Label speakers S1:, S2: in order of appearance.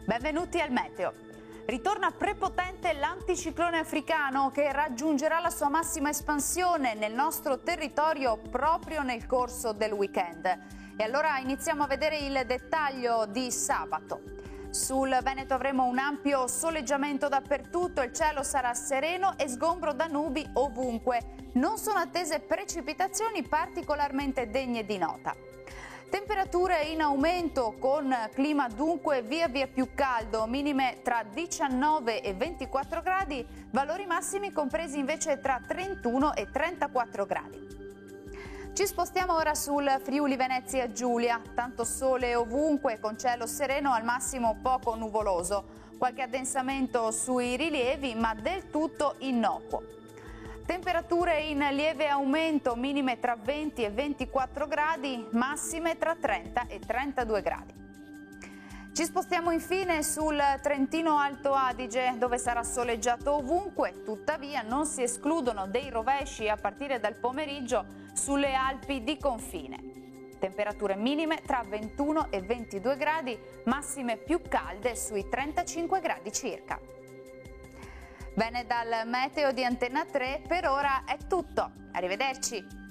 S1: Benvenuti al Meteo. Ritorna prepotente l'anticiclone africano che raggiungerà la sua massima espansione nel nostro territorio proprio nel corso del weekend. E allora iniziamo a vedere il dettaglio di sabato. Sul Veneto avremo un ampio soleggiamento dappertutto, il cielo sarà sereno e sgombro da nubi ovunque. Non sono attese precipitazioni particolarmente degne di nota. Temperature in aumento con clima dunque via via più caldo, minime tra 19 e 24 gradi, valori massimi compresi invece tra 31 e 34 gradi. Ci spostiamo ora sul Friuli Venezia Giulia, tanto sole ovunque con cielo sereno al massimo poco nuvoloso, qualche addensamento sui rilievi ma del tutto innocuo. Temperature in lieve aumento, minime tra 20 e 24 gradi, massime tra 30 e 32 gradi. Ci spostiamo infine sul Trentino Alto Adige, dove sarà soleggiato ovunque, tuttavia non si escludono dei rovesci a partire dal pomeriggio sulle Alpi di confine. Temperature minime tra 21 e 22 gradi, massime più calde sui 35 gradi circa. Bene, dal Meteo di Antenna 3 per ora è tutto. Arrivederci!